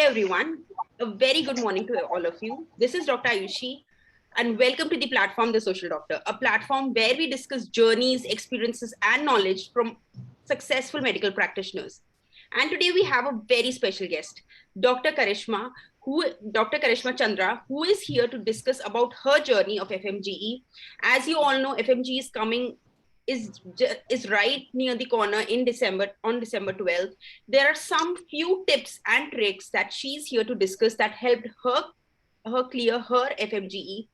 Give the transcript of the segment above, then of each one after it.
Hello everyone, a very good morning to all of you. This is Dr. Ayushi and welcome to the platform The Social Doctor, a platform where we discuss journeys, experiences and knowledge from successful medical practitioners. And today we have a very special guest, Dr. Karishma Chandra, who is here to discuss about her journey of FMGE. As you all know, FMGE is coming is right near the corner in December, on December 12th. There are some few tips and tricks that she's here to discuss that helped her clear her FMGE.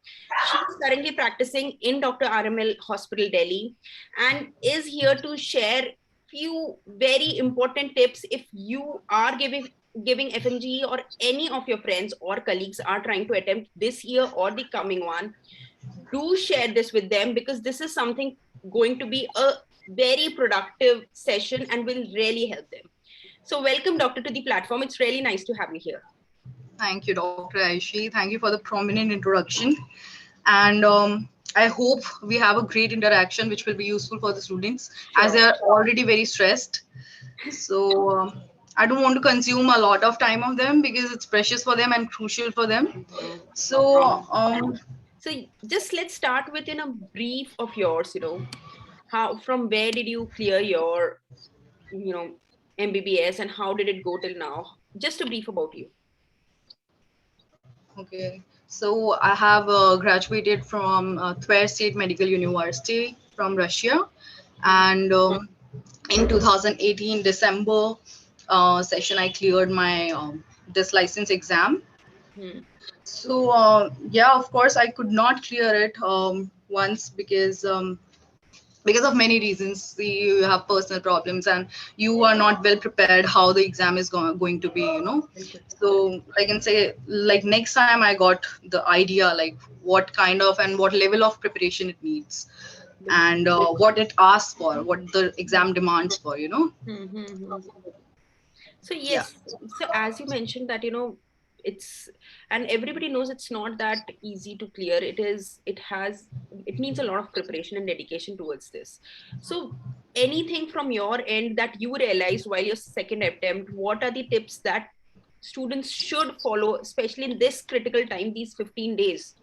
She's currently practicing in Dr. RML Hospital, Delhi, and is here to share few very important tips if you are giving FMGE or any of your friends or colleagues are trying to attempt this year or the coming one. Do share this with them because this is something going to be a very productive session and will really help them. So welcome, Doctor, to the platform. It's really nice to have you here. Thank you, Dr. Aishi. Thank you for the prominent introduction. And I hope we have a great interaction which will be useful for the students as they are already very stressed. So I don't want to consume a lot of time of them because it's precious for them and crucial for them. So Just let's start with a brief of yours, how, from where did you clear your, MBBS and how did it go till now? Just a brief about you. Okay, so I have graduated from Tver State Medical University from Russia, and in 2018 December session I cleared my this license exam. So yeah, of course I could not clear it once because of many reasons. You have personal problems and you are not well prepared how the exam is going to be. So I can say, like, next time I got the idea like what kind of and what level of preparation it needs and what it asks for, what the exam demands for. So yes, so as you mentioned that, it's, and everybody knows it's not that easy to clear. It needs a lot of preparation and dedication towards this. So anything from your end that you realized while your second attempt, what are the tips that students should follow, especially in this critical time, these 15 days?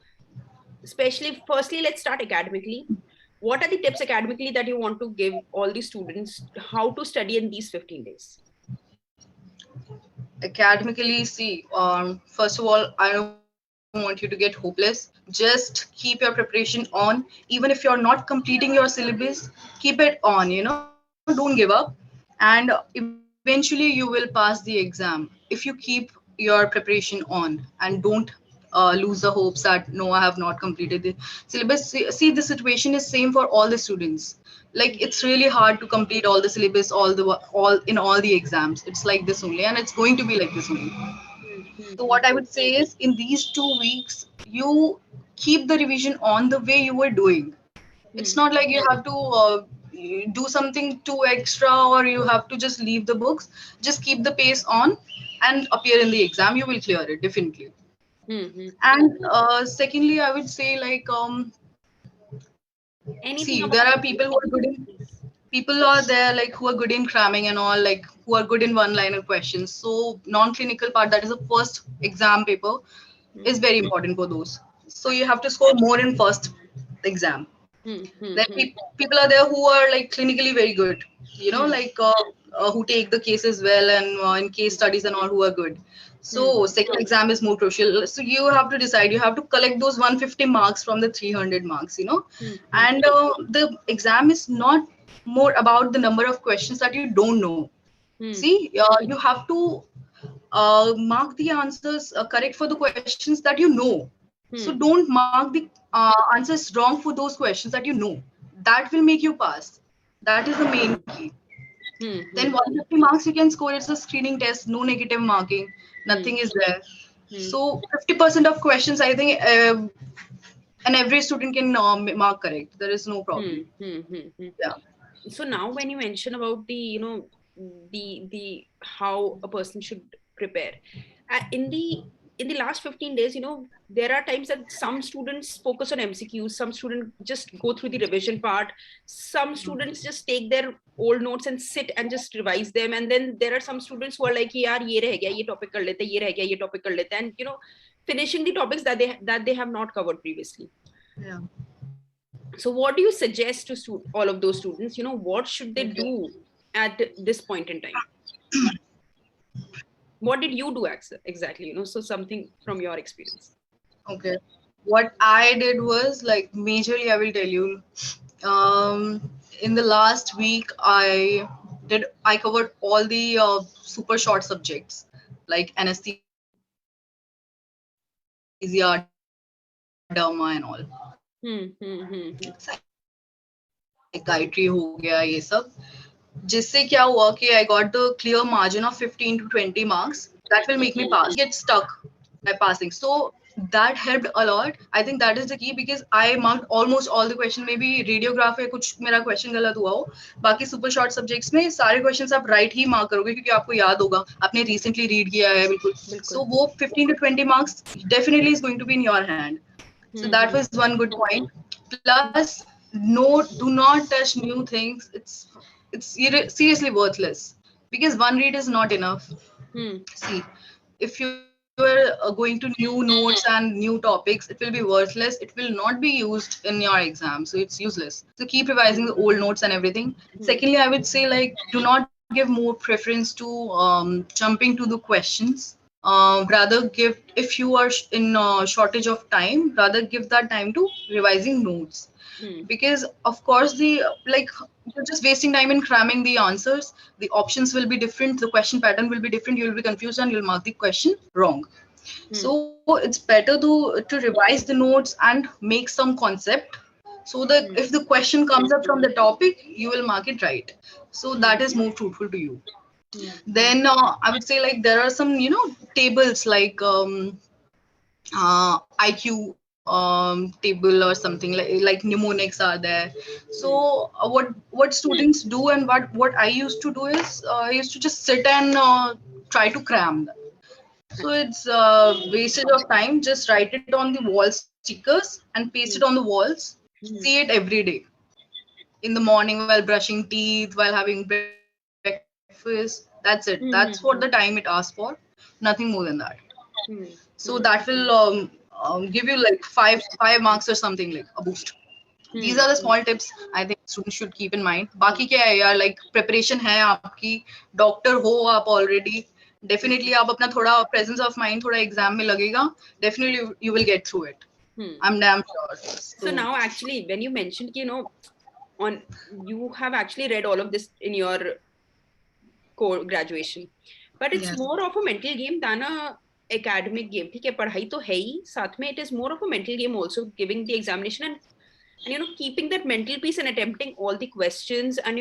Especially, firstly, let's start academically. What are the tips academically that you want to give all the students how to study in these 15 days? Academically, see, first of all, I don't want you to get hopeless. Just keep your preparation on. Even if you're not completing your syllabus, keep it on. Don't give up. And eventually you will pass the exam if you keep your preparation on and don't lose the hopes that no, I have not completed the syllabus. See, the situation is same for all the students. Like, it's really hard to complete all the syllabus, all in all the exams. It's like this only, and it's going to be like this only. So what I would say is, in these 2 weeks, you keep the revision on the way you were doing. It's not like you have to do something too extra or you have to just leave the books. Just keep the pace on and appear in the exam. You will clear it definitely. And secondly, I would say, like, Anything see, about there are people are there like who are good in cramming and all, like who are good in one-liner questions. So non-clinical part, that is the first exam paper, is very important for those. So you have to score more in first exam. Then people are there who are like clinically very good, like who take the cases well and in case studies and all, who are good. So second exam is more crucial. So you have to decide. You have to collect those 150 marks from the 300 marks. And the exam is not more about the number of questions that you don't know. See, you have to mark the answers correct for the questions that you know. So don't mark the answers wrong for those questions that you know. That will make you pass. That is the main key. Then 150 marks you can score. It's a screening test, no negative marking, nothing is there. So 50% of questions, I think, and every student can mark correct. There is no problem. Yeah. So now when you mention about the, the how a person should prepare, in the last 15 days, there are times that some students focus on MCQs, some students just go through the revision part, some students just take their old notes and sit and just revise them. And then there are some students who are like, yaar ye reh gaya, ye topic kar lete, ye reh gaya, ye topic kar lete, and finishing the topics that they have not covered previously. Yeah. So what do you suggest to all of those students? What should they do at this point in time? What did you do exactly? So something from your experience. Okay. What I did was like majorly, I will tell you. In the last week, I covered all the super short subjects like anesthesia, derma, and all. Psychiatry हो गया ये सब. जिससे क्या हुआ कि I got the clear margin of 15 to 20 marks. That will make me pass. Get stuck by passing. So that helped a lot. I think that is the key because I marked almost all the questions. Maybe radiograph में कुछ मेरा question गलत हुआ हो. बाकी super short subjects में सारे questions आप right ही mark करोगे क्योंकि आपको याद होगा. आपने recently read किया है बिल्कुल. So वो 15 to 20 marks definitely is going to be in your hand. So that was one good point. Plus, do not touch new things. It's seriously worthless because one read is not enough. See, if you are going to new notes and new topics, it will be worthless. It will not be used in your exam, so it's useless. So keep revising the old notes and everything. Secondly, I would say like do not give more preference to jumping to the questions. Rather give, if you are in shortage of time, rather give that time to revising notes. Because of course the like you're just wasting time in cramming the answers. The options will be different, the question pattern will be different, you will be confused and you'll mark the question wrong. So it's better to revise the notes and make some concept so that if the question comes up from the topic you will mark it right, so that is more truthful to you. Then I would say like there are some tables like IQ table or something like mnemonics are there. So what students do and what I used to do is I used to just sit and try to cram them. So it's wastage of time. Just write it on the wall stickers and paste it on the walls. See it every day. In the morning while brushing teeth, while having breakfast. That's it. That's what the time it asks for. Nothing more than that. So that will give you like five marks or something, like a boost. These are the small tips I think students should keep in mind. बाकी क्या है यार, like preparation है आपकी, doctor हो आप already, definitely आप अपना थोड़ा presence of mind थोड़ा exam में लगेगा, definitely you will get through it. I'm damn sure. So now actually when you mentioned you have actually read all of this in your core graduation, but it's more of a mental game than a academic game. ठीक है, पढ़ाई तो है ही, साथ में it is more of a mental game also, giving the examination and keeping that mental peace and attempting all the questions and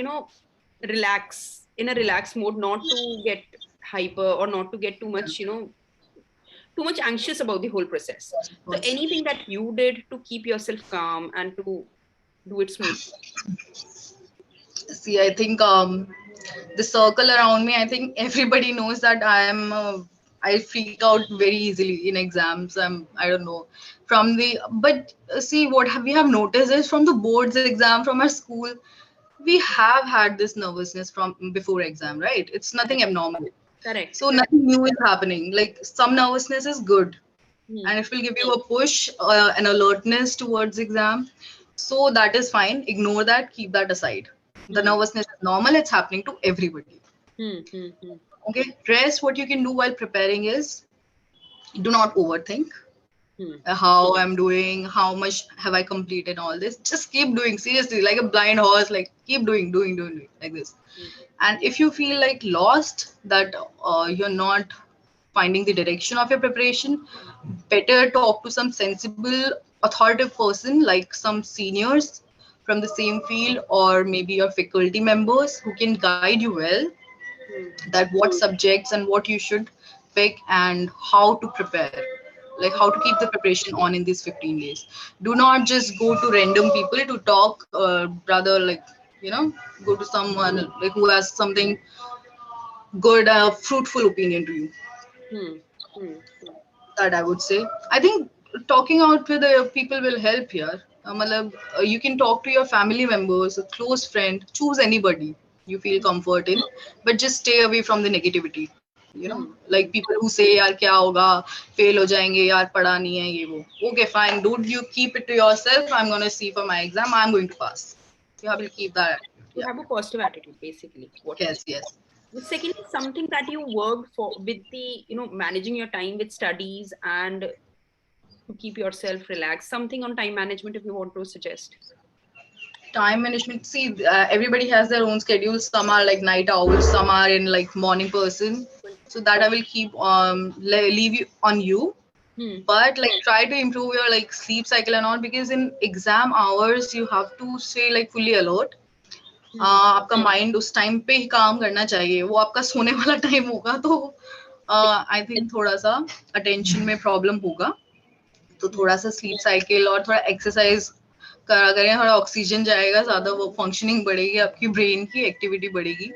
relax in a relaxed mode, not to get hyper or not to get too much too much anxious about the whole process. So anything that you did to keep yourself calm and to do it smoothly? See, I think the circle around me, I think everybody knows that I freak out very easily in exams. I don't know but see, we have noticed is from the boards exam from our school, we have had this nervousness from before exam, right? It's nothing abnormal. Correct. So nothing new is happening. Like some nervousness is good, and it will give you a push, an alertness towards exam. So that is fine. Ignore that. Keep that aside. The nervousness is normal. It's happening to everybody. Okay. Rest. What you can do while preparing is do not overthink. How I'm doing, how much have I completed, all this. Just keep doing, seriously, like a blind horse, like keep doing like this. And if you feel like lost, that you're not finding the direction of your preparation, better talk to some sensible, authoritative person like some seniors from the same field or maybe your faculty members who can guide you well, that what subjects and what you should pick and how to prepare, like how to keep the preparation on in these 15 days. Do not just go to random people to talk, rather like go to someone like who has something good, fruitful opinion to you. That I would say. I think talking out with the people will help here. You can talk to your family members, a close friend, choose anybody. you feel comfort in, but just stay away from the negativity. You know, like people who say यार क्या होगा, fail हो जाएंगे यार, पढ़ा नहीं है ये वो. Okay, fine, dude, you keep it to yourself. I'm gonna see for my exam. I'm going to pass. You have to keep that attitude. You Yeah. have a positive attitude, basically. What you Yes, yes. secondly, something that you worked for with the, managing your time with studies and to keep yourself relaxed. Something on time management, if you want to suggest. Time management. See, everybody has their own schedules. Some are like night owls, some are in like morning person. So that I will keep leave you on you. But like try to improve your like sleep cycle and all, because in exam hours you have to stay like fully alert. आपका mind उस time पे ही काम करना चाहिए, वो आपका सोने वाला टाइम होगा तो आई थिंक थोड़ा सा अटेंशन में प्रॉब्लम होगा. तो थोड़ा सा स्लीप साइकिल और थोड़ा एक्सरसाइज करा करें, थोड़ा ऑक्सीजन जाएगा ज्यादा, वो फंक्शनिंग बढ़ेगी, आपकी ब्रेन की एक्टिविटी बढ़ेगी.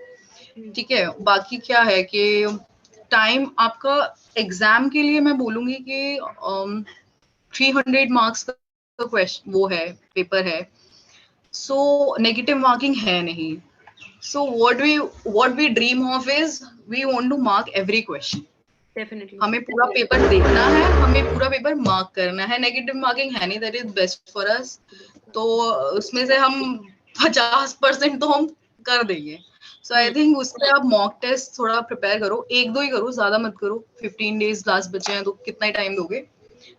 ठीक है. बाकी क्या है कि टाइम आपका एग्जाम के लिए मैं बोलूंगी कि 300 मार्क्स का क्वेश्चन वो है, पेपर है. सो नेगेटिव मार्किंग है नहीं. So what we dream of is we want to mark every question. Definitely. हमें पूरा पेपर देखना है, हमें पूरा पेपर मार्क करना है. नेगेटिव मार्किंग है नहीं, that is best for us. तो उसमें से हम 50% तो हम कर देंगे. सो आई थिंक उससे आप मॉक टेस्ट थोड़ा प्रिपेयर करो, एक दो ही करो, ज्यादा मत करो. 15 डेज लास्ट बचे हैं तो कितना टाइम दोगे,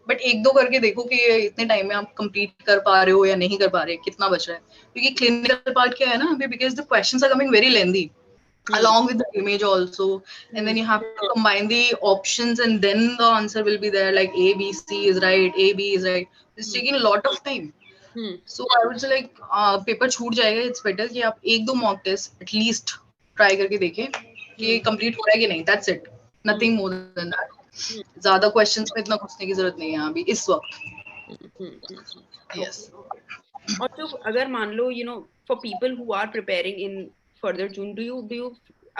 बट एक दो करके देखो कि इतने टाइम में आप कंप्लीट कर पा रहे हो या नहीं कर पा रहे, कितना बच रहा है. क्योंकि क्लिनिकल पार्ट क्या है ना अभी, because the questions are coming very lengthy along with the image also, and then you have to combine the options and then the answer will be there, like A B C is right, A B is right. It's taking a lot of time. So I would say like paper छूट जाएगा. It's better कि आप एक दो mock test at least try करके देखें कि complete हो रहा है कि नहीं. That's it, nothing more than that. ज्यादा questions में इतना घुसने की जरूरत नहीं है अभी इस वक्त. Yes. और तो अगर मान लो for people who are preparing in further June, do you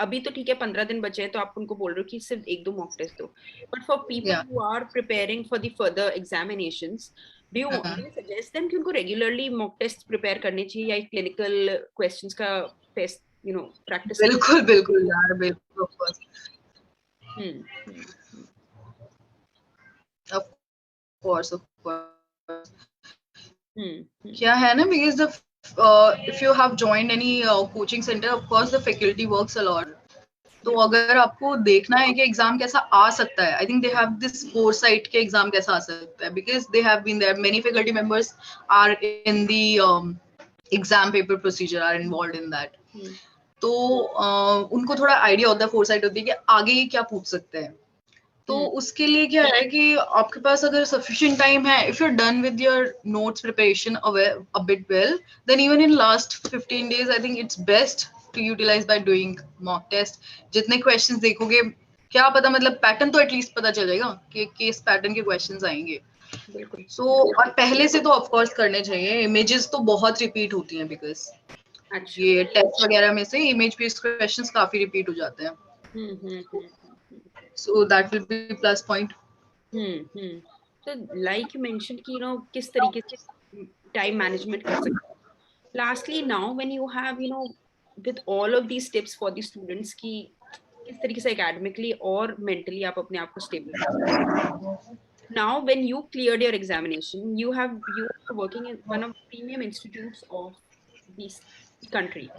अभी तो ठीक है 15 दिन बचे हैं तो आप उनको बोल रहे हो कि सिर्फ एक दो मॉक टेस्ट दो, but for people who are preparing for the further examinations, do you suggest them कि उनको रेगुलरली मॉक टेस्ट प्रिपेयर करने चाहिए या क्लिनिकल क्वेश्चंस का टेस्ट प्रैक्टिस? बिल्कुल बिल्कुल यार, बिल्कुल. Of course, of course. क्या है ना, because the if you have joined any coaching center, of course the faculty works a lot. तो अगर आपको देखना है कि एग्जाम कैसा आ सकता है, I think they have this foresight के एग्जाम कैसा आ सकता है, because they have been there, many faculty members are in the exam paper procedure, are involved in that. तो उनको थोड़ा आइडिया होता है, फोरसाइट होती है कि आगे ये क्या पूछ सकते हैं. तो उसके लिए क्या है कि आपके पास अगर सफिशिएंट टाइम है, if you are done with your notes preparation a bit well, then even in last 15 days I think it's best to utilise by doing mock test. जितने क्वेश्चंस देखोगे, क्या पता, मतलब पैटर्न तो एटलीस्ट पता चल जाएगा कि किस पैटर्न के क्वेश्चंस आएंगे. सो और पहले से तो ऑफ कोर्स करने चाहिए. इमेजेस तो बहुत रिपीट होती हैं, बिकॉज ये टेस्ट वगैरह में से इमेज बेस्ड क्वेश्चंस काफी रिपीट हो जाते हैं. So that will be plus point. So like you mentioned कि किस तरीके से time management कर सकते हैं. Lastly, now when you have with all of these tips for the students कि किस तरीके से academically और mentally आप अपने आप को stable रखें. Now when you cleared your examination, you are working in one of the premium institutes of this country.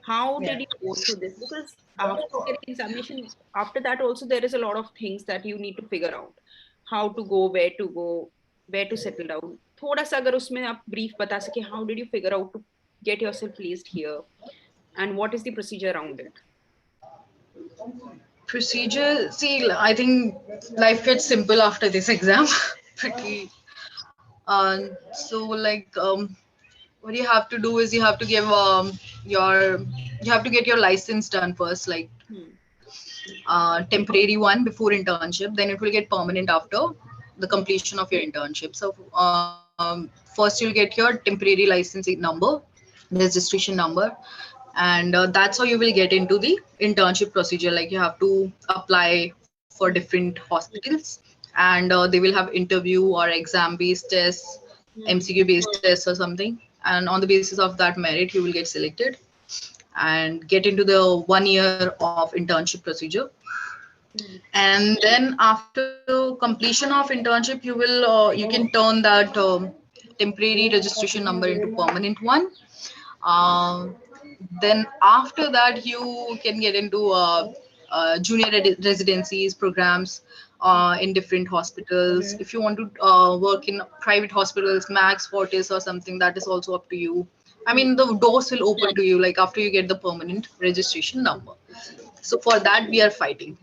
How did you go through this? Because after getting examination, after that also there is a lot of things that you need to figure out. How to go, where to settle down. थोड़ा सा अगर उसमें आप brief बता सके, how did you figure out to get yourself placed here, and what is the procedure around it? Procedure, see, I think life gets simple after this exam. Pretty. So like what you have to do is you have to give you have to get your license done first, like temporary one before internship, then it will get permanent after the completion of your internship. So first you'll get your temporary licensing number, registration number, and that's how you will get into the internship procedure. Like you have to apply for different hospitals, and they will have interview or exam based tests, MCQ based tests or something, and on the basis of that merit you will get selected. and get into the 1 year of internship procedure. And then after completion of internship, you can turn that temporary registration number into permanent one. Um, then after that, you can get into junior residencies programs in different hospitals. If you want to work in private hospitals, Max Fortis or something, that is also up to you. I mean, the doors will open to you like after you get the permanent registration number. So for that, we are fighting.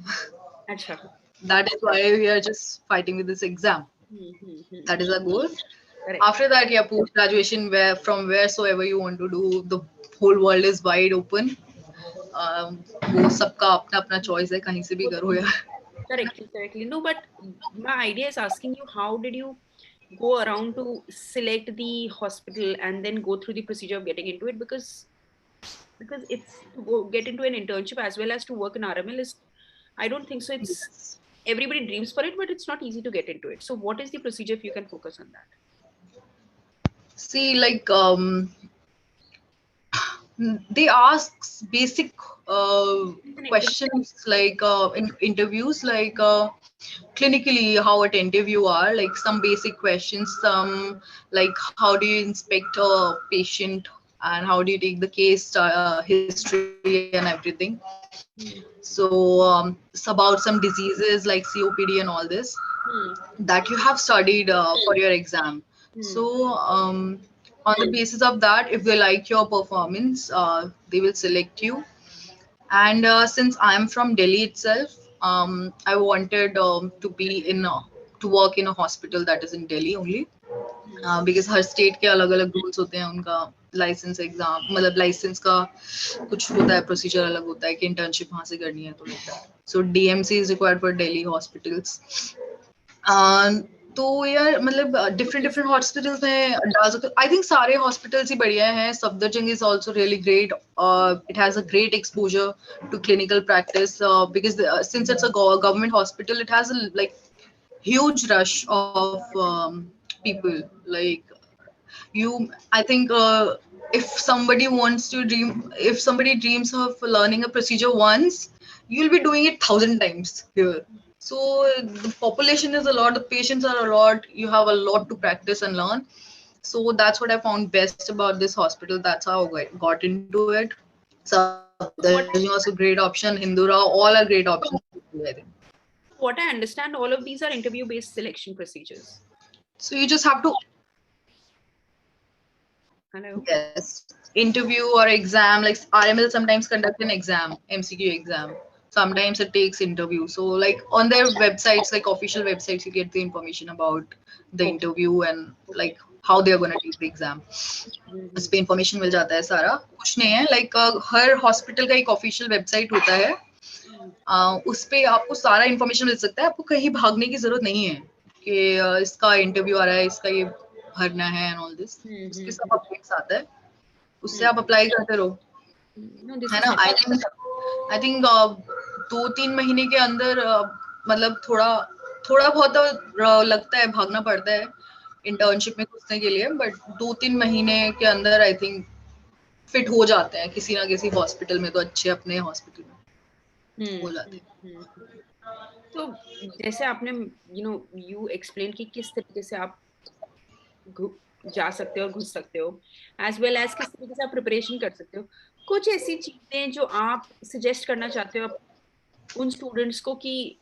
Acha. That is why we are just fighting with this exam. That is our goal. Correct. After that, yeah, post graduation, where from wheresoever you want to do, the whole world is wide open. वो सबका अपना अपना choice है, कहीं से भी करो यार. Correctly. No, but my idea is asking you, how did you go around to select the hospital and then go through the procedure of getting into it? Because it's to go get into an internship as well as to work in RML is, I don't think so. It's everybody dreams for it, but it's not easy to get into it. So what is the procedure if you can focus on that? See, like they ask basic questions like in interviews, like clinically how attentive you are, like some basic questions, some like how do you inspect a patient and how do you take the case history and everything. So it's about some diseases like COPD and all this that you have studied for your exam. So on the basis of that, if they like your performance, they will select you. And since I am from Delhi itself, I wanted to work in a hospital that is in Delhi only, because her state के अलग अलग rules होते हैं उनका. Licence exam मतलब licence का कुछ होता है, प्रोसीजर अलग होता है कि इंटर्नशिप वहां से करनी है तो लगता है. सो DMC is required for Delhi hospitals. तो यार मतलब डिफरेंट डिफरेंट हॉस्पिटल्स में डाल सकते. आई थिंक सारे हॉस्पिटल्स ही बढ़िया हैं. Safdarjung is also really great. It has a great exposure to clinical practice because since it's a government hospital, it has a like huge rush of people. Like you, I think if somebody dreams of learning a procedure once, you'll be doing it 1,000 times here. So the population is a lot, the patients are a lot, you have a lot to practice and learn. So that's what I found best about this hospital. That's how I got into it. Safdarjung was a great option. Hindura, all are great options, I think. What I understand, all of these are interview-based selection procedures. So you just have to. Hello. Yes, interview or exam. Like RML sometimes conduct an exam, MCQ exam. Sometimes it takes interview. So like on their websites, like official websites, you get the information about the interview and like how they are going to take the exam. उस पे information मिल जाता है सारा. कुछ नहीं है, like हर hospital का एक official website होता है. उस पे आपको सारा information मिल सकता है. आपको कहीं भागने की जरूरत नहीं है कि इसका इंटरव्यू आ रहा है, इसका ये भरना है एंड ऑल दिस. उसके सब अपडेट्स आता है, उससे आप अप्लाई करते रहो, है ना. आई थिंक 2-3 महीने के अंदर मतलब थोड़ा बहुत तो लगता है, भागना पड़ता है इंटर्नशिप में घुसने के लिए, बट 2-3 महीने के अंदर आई थिंक फिट हो जाते हैं किसी ना किसी हॉस्पिटल में. तो अच्छे अपने हॉस्पिटल में हो जाते हैं. तो जैसे आपने यू एक्सप्लेन कि किस तरीके से आप जा सकते हो और घुस सकते हो, एज वेल एज किस तरीके से आप प्रिपरेशन कर सकते हो. कुछ ऐसी चीजें जो आप सजेस्ट करना चाहते हो उन स्टूडेंट्स को कि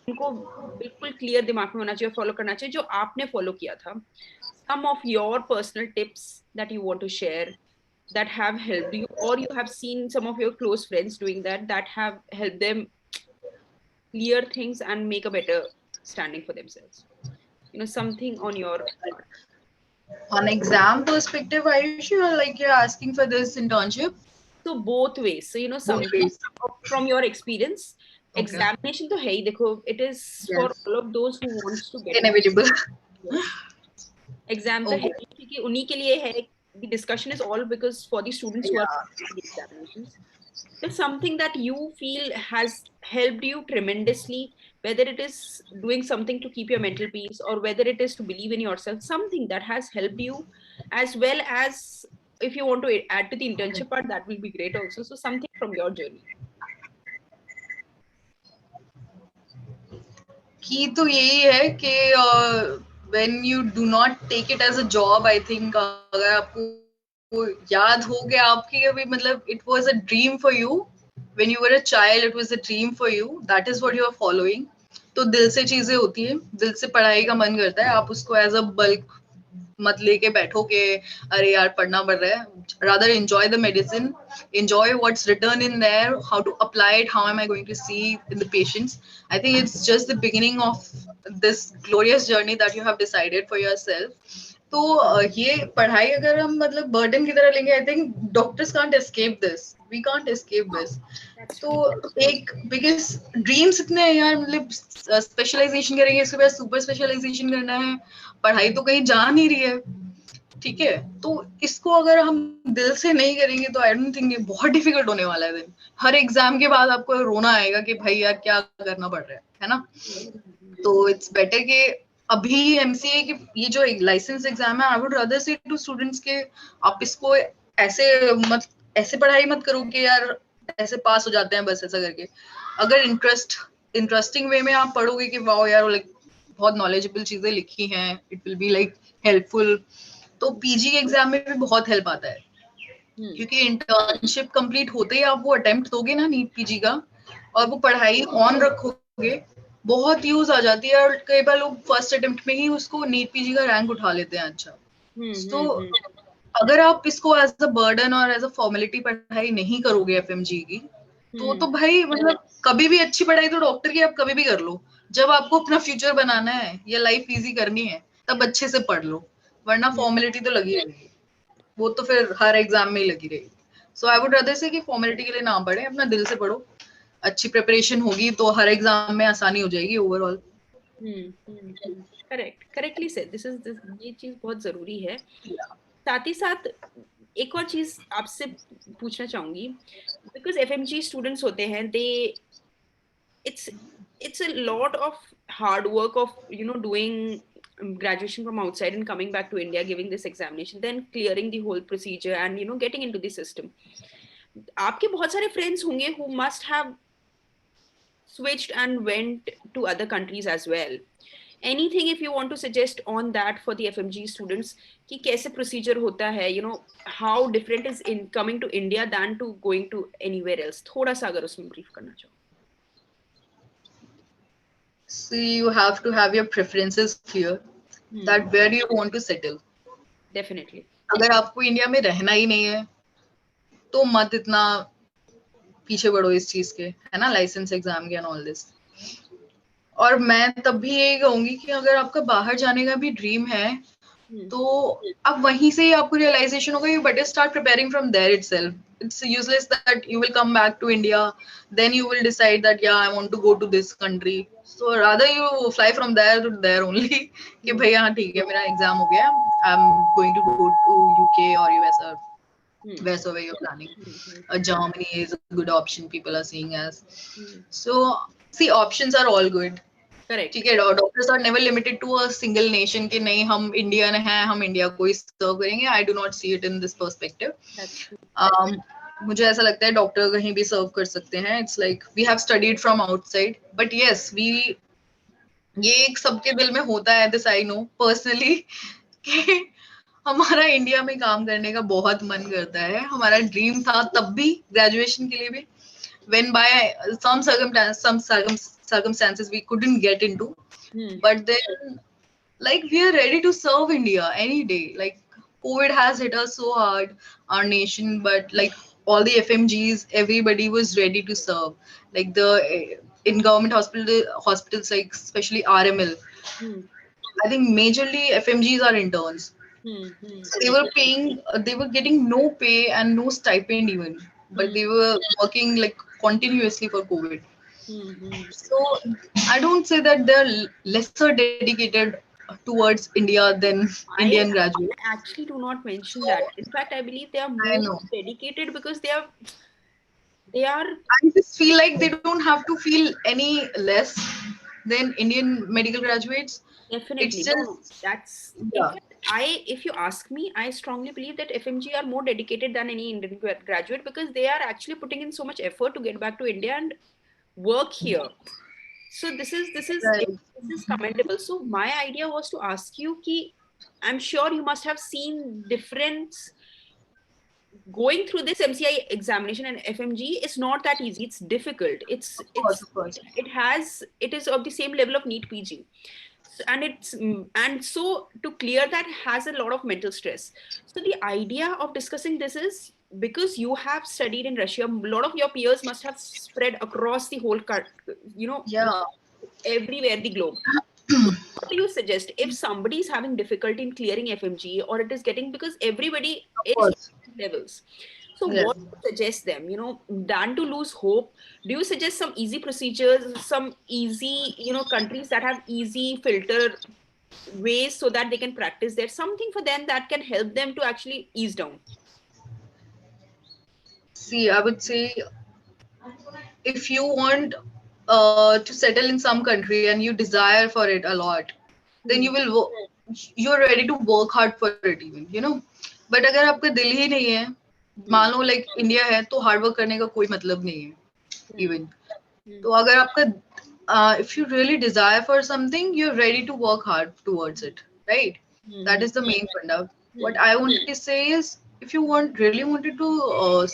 उनको बिल्कुल क्लियर दिमाग में होना चाहिए, फॉलो करना चाहिए, जो आपने फॉलो किया था. Some of your personal tips that you want to share that have helped you, or you have seen some of your close friends doing that have helped them clear things and make a better standing for themselves. Something on your on exam perspective, Ayushi, or like you're asking for this internship? So both ways. So something from your experience. Okay. Examination to hai dekho, it is for all of those who wants to get inevitable. Exam to hai kyunki unhi ke liye hai. The discussion is all because for the students who are taking the examinations. There's something that you feel has helped you tremendously, whether it is doing something to keep your mental peace or whether it is to believe in yourself, something that has helped you, as well as if you want to add to the internship part, that will be great also. So something from your journey. की तो यही है कि when you do not take it as a job, I think अगर आपको याद हो गया आपकी कभी मतलब it was a dream for you when you were a child, it was a dream for you, that is what you are following. तो दिल से चीजें होती है, दिल से पढ़ाई का मन करता है, आप उसको एज अ बल्क मत लेके बैठो कि अरे यार पढ़ना पड़ रहा है. Rather enjoy the medicine, enjoy what's written in there, how to apply it, how am I going to see in the patients. I think it's just the beginning of this glorious journey that you have decided for yourself. तो ये पढ़ाई अगर हम मतलब burden की तरह लेंगे, I think doctors can't escape this, we can't escape this. तो एक बिगेस्ट ड्रीम्स इतने हैं यार, मतलब स्पेशलाइजेशन करेंगे, इसके बाद सुपर स्पेशलाइजेशन करना है, पढ़ाई तो कहीं जा नहीं रही है, ठीक है. तो इसको अगर हम दिल से नहीं करेंगे तो आई डोंट थिंक ये बहुत डिफिकल्ट होने वाला है. दिन हर एग्जाम के बाद आपको रोना आएगा कि भाई यार क्या करना पड़ रहा है ना. तो इट्स बेटर कि अभी एमसीए की ये जो लाइसेंस एग्जाम है, आई वुड रादर से टू स्टूडेंट्स के आप इसको ऐसे पढ़ाई मत करो कि यार ऐसे पास हो जाते हैं बस ऐसा करके. अगर इंटरेस्टिंग वे में आप पढ़ोगे कि वाओ यार लाइक बहुत नॉलेजेबल चीजें लिखी हैं, it will be like helpful, तो पीजी के एग्जाम में भी बहुत हेल्प आता है. क्योंकि इंटर्नशिप कंप्लीट होते ही आप वो अटेम्प्ट दोगे ना नीट पीजी का, और वो पढ़ाई ऑन रखोगे, बहुत यूज आ जाती है. और कई बार लोग फर्स्ट अटेम्प्ट में ही उसको नीट पीजी का रैंक उठा लेते हैं. अच्छा, तो अगर आप इसको एज अ बर्डन और एज अ फॉर्मेलिटी पढ़ाई नहीं करोगे एफएमजी की, तो भाई मतलब कभी भी अच्छी पढ़ाई तो डॉक्टर की आप कभी भी कर लो. जब आपको अपना फ्यूचर बनाना है या लाइफ इजी करनी है तब अच्छे से पढ़ लो, वरना फॉर्मेलिटी तो लगी रहेगी, वो तो फिर हर एग्जाम में ही लगी रहेगी. सो आई वुड रादर से कि फॉर्मेलिटी के लिए ना पढ़े, अपना दिल से पढ़ो, अच्छी प्रिपरेशन होगी तो हर एग्जाम में आसानी हो जाएगी ओवरऑल. Correctly said. ये चीज बहुत जरूरी है. साथ ही साथ एक और चीज आपसे पूछना चाहूंगी, बिकॉज एफएमजी स्टूडेंट्स होते हैं, दे it's a lot of hard work of doing graduation from outside and coming back to India, giving this examination, then clearing the whole procedure and getting into the system. आपके बहुत सारे friends होंगे who must have switched and went to other countries as well. Anything if you want to suggest on that for the FMG students, कि कैसे procedure होता है, how different is in coming to India than to going to anywhere else, थोड़ा सा अगर उसमें brief करना चाहो. So you have to have your preferences clear, that where do you want to settle. Definitely. अगर आपको इंडिया में रहना ही नहीं है तो मत इतना पीछे बढ़ो इस चीज के, है ना, लाइसेंस एग्जाम के एंड ऑल दिस. और मैं तब भी यही कहूंगी कि अगर आपका बाहर जाने का भी ड्रीम है तो अब वहीं से ही आपको रियलाइजेशन होगा, you better start preparing from there itself. It's useless that you will come back to India, then you will decide that yeah I want to go to this country. So rather you fly from there to there only कि भैया हाँ ठीक है मेरा exam हो गया, I'm going to go to UK or US or wherever you're planning. Germany is a good option people are seeing as. So see, options are all good. ठीक है, doctors are never limited to a single nation कि नहीं हम Indian हैं हम India को ही सर्व करेंगे. I do not see it in this perspective. मुझे ऐसा लगता है डॉक्टर कहीं भी सर्व कर सकते हैं. It's like we have studied from outside, but yes we ये एक सबके दिल में होता है, दिस आई नो पर्सनली, कि हमारा इंडिया में काम करने का बहुत मन करता है. हमारा ड्रीम था तब भी ग्रेजुएशन के लिए भी, when by some circumstances we couldn't get into, but then like we are ready to serve India any day. Like COVID has hit us so hard, our nation, but like all the FMGs, everybody was ready to serve. Like the in government hospitals like especially RML, I think majorly FMGs are interns. So they were getting no pay and no stipend even, but they were working like continuously for COVID. So I don't say that they're lesser dedicated towards India than Indian graduates. I actually do not mention that. In fact, I believe they are more dedicated because they are. I just feel like they don't have to feel any less than Indian medical graduates. Definitely. It's No, no, just, that's in yeah. fact, if you ask me, I strongly believe that FMG are more dedicated than any Indian graduate because they are actually putting in so much effort to get back to India and work here. So Right. this is commendable. So my idea was to ask you, ki, I'm sure you must have seen difference going through this MCI examination and FMG is not that easy. It's difficult. Of course, of course. It is of the same level of NEET PG. And and so to clear that has a lot of mental stress. So the idea of discussing this is because you have studied in Russia, a lot of your peers must have spread across the whole, you know, Yeah. everywhere the globe. So what do you suggest if somebody is having difficulty in clearing FMG or it is getting because everybody Of is course. different levels. So Yeah. what do you suggest them, than to lose hope? Do you suggest some easy procedures, some easy, countries that have easy filter ways so that they can practice there, something for them that can help them to actually ease down? See, I would say if you want to settle in some country and you desire for it a lot, then Hmm. you're ready to work hard for it even, you know. But अगर आपका दिल ही नहीं है, Hmm. मान लो like India है तो hard work करने का कोई मतलब नहीं है Hmm. इवन. Hmm. तो अगर आपका if you really desire for something, you're ready to work hard towards it, right? That Hmm. is the main funda. What Hmm. I wanted to say is, if you really wanted to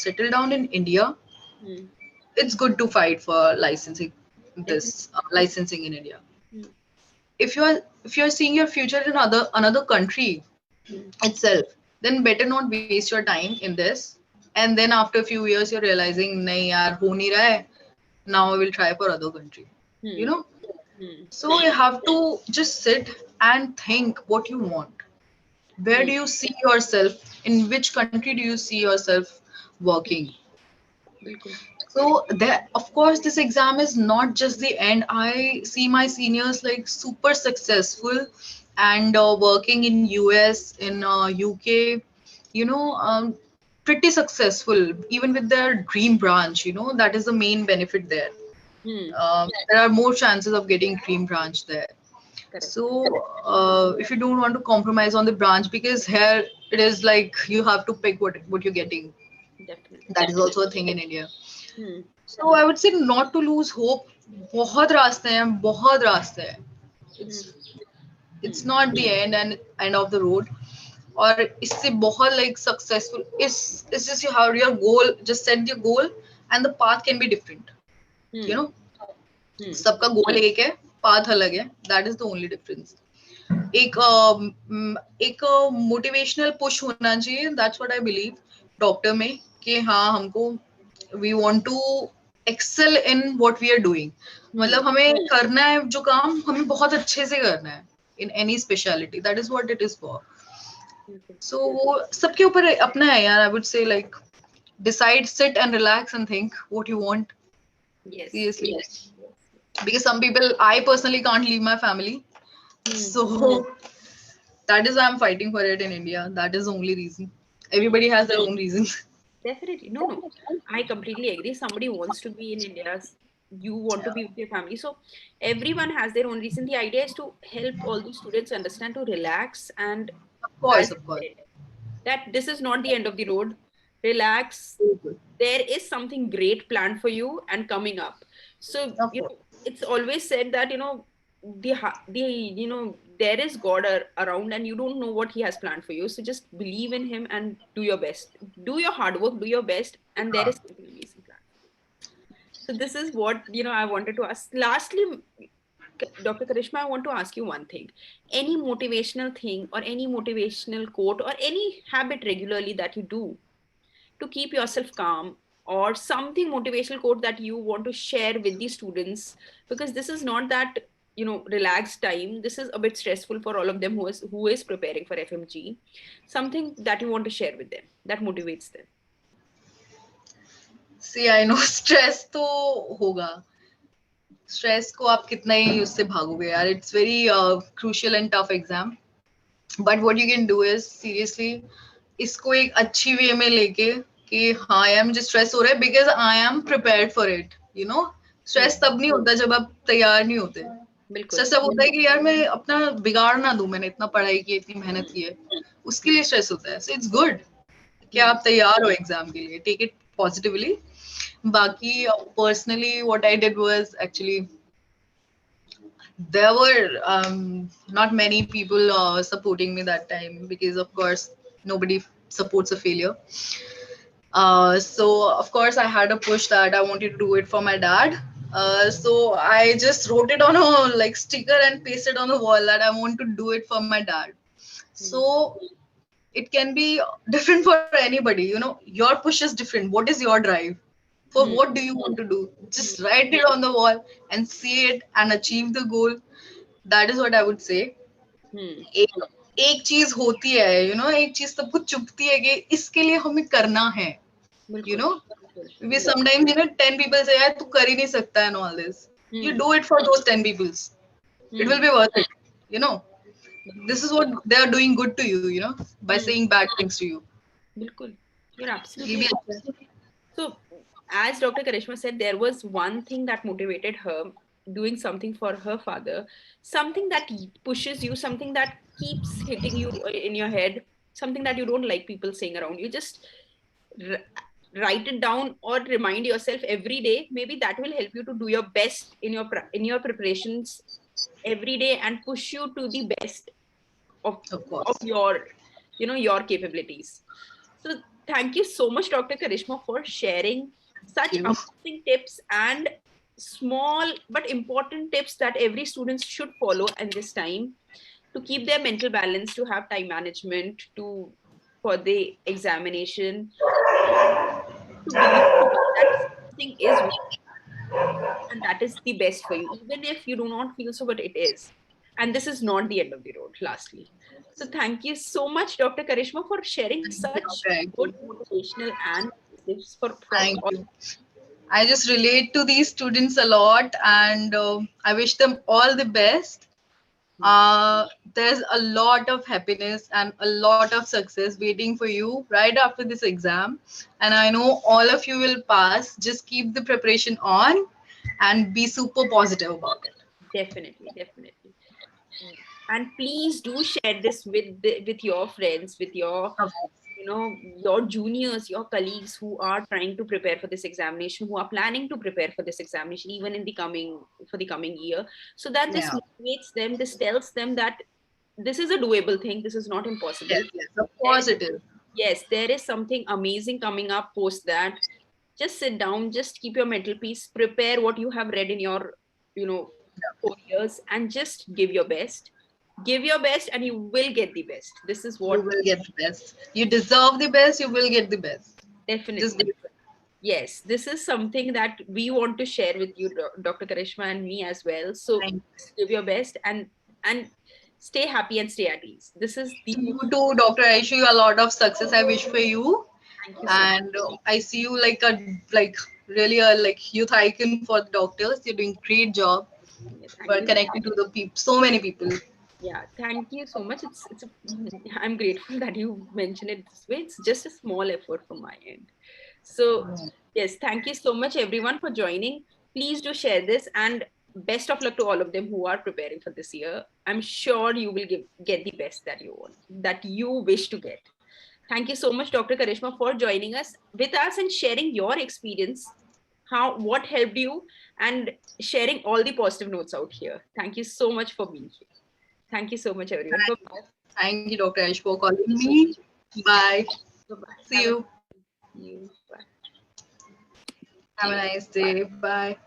settle down in India, Hmm. it's good to fight for licensing Definitely. this licensing in India. Hmm. If you're seeing your future in another country Hmm. itself, then better not waste your time in this. And then after a few years, you're realizing, nahi yaar, ho nahi raha hai. Now I will try for other country. You Hmm. know, Hmm. so you have to just sit and think what you want. Where Hmm. do you see yourself? In which country do you see yourself working? बिल्कुल. So there, of course, this exam is not just the end. I see my seniors like super successful and working in US, in UK, you know, pretty successful even with their dream branch. You know, that is the main benefit there. Hmm. There are more chances of getting dream branch there. Correct. So if you don't want to compromise on the branch, because here it is like you have to pick what you're getting. Definitely. That is also a thing in India. Hmm. So I would say not to lose hope. बहुत रास्ते हैं, बहुत रास्ते हैं. Hmm. It's Hmm. it's not the end of the road. और इससे बहुत like successful is just you have your goal. Just set your goal, and the path can be different. You Hmm. know, Hmm. सबका goal एक है, path अलग है. That is the only difference. एक एक मोटिवेशनल पुश होना चाहिए. That's what I believe doctor में कि हाँ हमको we want to excel in what we are doing. Hmm. मतलब हमें करना है जो काम हमें बहुत अच्छे से करना है in any speciality. That is what it is for. Okay. सो वो सबके ऊपर अपना है यार. I would say like decide, sit and relax and think what you want. Yes. Seriously. Yes. Because some people, I personally can't leave my family. Hmm. So that is why I'm fighting for it in India. That is the only reason. Everybody has their own reasons. Definitely. No, no. I completely agree. Somebody wants to be in India. You want to Yeah, be with your family. So everyone has their own reason. The idea is to help all the students understand to relax and of course, as of course. you said, that this is not the end of the road. Relax. Very good. There is something great planned for you and coming up. So, Of course. it's always said that, there is God around and you don't know what he has planned for you. So just believe in him and do your best. Do your hard work, do your best, and there Yeah. is something amazing planned for you. So this is what, I wanted to ask. Lastly, Dr. Karishma, I want to ask you one thing. Any motivational thing or any motivational quote or any habit regularly that you do to keep yourself calm or something motivational quote that you want to share with the students because this is not that relaxed time. This is a bit stressful for all of them who is preparing for FMG. Something that you want to share with them that motivates them. See, I know stress तो होगा. Stress को आप कितना ही उससे भागोगे यार. It's very crucial and tough exam. But what you can do is seriously इसको एक अच्छी वे में लेके कि हाँ यार मुझे स्ट्रेस हो रहा है because I am prepared for it. You know, Hmm. Stress तब नहीं होता जब आप तैयार नहीं होते. बिल्कुल स्ट्रेस अब होता है कि यार मैं अपना बिगाड़ ना दूं, मैंने इतना पढ़ाई की, इतनी मेहनत की है, उसके लिए स्ट्रेस होता है. सो इट्स गुड कि आप तैयार हो एग्जाम के लिए. Take it positively. बाकी personally what I did was actually there were not many people supporting me that time, because of course nobody supports a failure. So of course I had a push that I wanted to do it for my dad. So I just wrote it on a like sticker and pasted on the wall that I want to do it for my dad. So it can be different for anybody, you know, your push is different. What is your drive? For what do you want to do? Just write it on the wall and see it and achieve the goal. That is what I would say. एक एक चीज होती है, you know, एक चीज सबको चुभती है कि इसके लिए हमें करना है, you बिल्कुल know. We sometimes, you know, 10 people say यार तू कर ही नहीं सकता and all this. You do it for those 10 peoples. It will be worth it, you know. This is what they are doing good to you know, by saying bad things to you. बिल्कुल, you're ये absolutely भी right. अच्छा है. So, as Dr. Karishma said, there was one thing that motivated her doing something for her father, something that pushes you, something that keeps hitting you in your head, something that you don't like people saying around you. Just r- write it down or remind yourself every day. Maybe that will help you to do your best in your preparations every day and push you to the best of Of of course. your your capabilities. So thank you so much, Dr. Karishma, for sharing Thank such you. amazing tips and small but important tips that every student should follow in this time to keep their mental balance, to have time management, to for the examination, to believe that something is and that is the best for you, even if you do not feel so, but it is. And this is not the end of the road, lastly. So thank you so much, Dr. Karishma, for sharing Thank you. such Thank good you. motivational and tips for from Thank all. you. I just relate to these students a lot, and I wish them all the best. There's a lot of happiness and a lot of success waiting for you right after this exam. And I know all of you will pass. Just keep the preparation on and be super positive about it. Definitely, definitely. And please do share this with with your friends, with your Okay. your juniors, your colleagues who are trying to prepare for this examination, who are planning to prepare for this examination even in the coming year, so that this Yeah. motivates them, this tells them that this is a doable thing, this is not impossible. Yes, yes. Of course it is. Yes, there is something amazing coming up post that. Just sit down, just keep your mental peace, prepare what you have read in your you know 4 years, and just give your best. Give your best and you will get the best. This is You what. will get the best. You deserve the best. You will get the best. Just Definitely. do it. Yes, this is something that we want to share with you, Dr. Karishma, and me as well. So Thank give your best and stay happy and stay at ease. This is the you too, Dr. I wish you a lot of success. I wish for you. thank you so much. And I see you like a like really a like youth icon for the doctors. You're doing great job Yeah, for thank you. connecting to the people, so many people. Yeah, thank you so much. I'm grateful that you mentioned it this way. It's just a small effort from my end. So yes, thank you so much everyone for joining. Please do share this and best of luck to all of them who are preparing for this year. I'm sure you will get the best that you want, that you wish to get. Thank you so much, Dr. Karishma, for joining us with us and sharing your experience, how what helped you, and sharing all the positive notes out here. Thank you so much for being here. Thank you so much, everyone. Bye bye. Thank you, Dr. Aish, for calling me. Bye. Bye bye. See you. You. Bye. Have a nice day. Bye.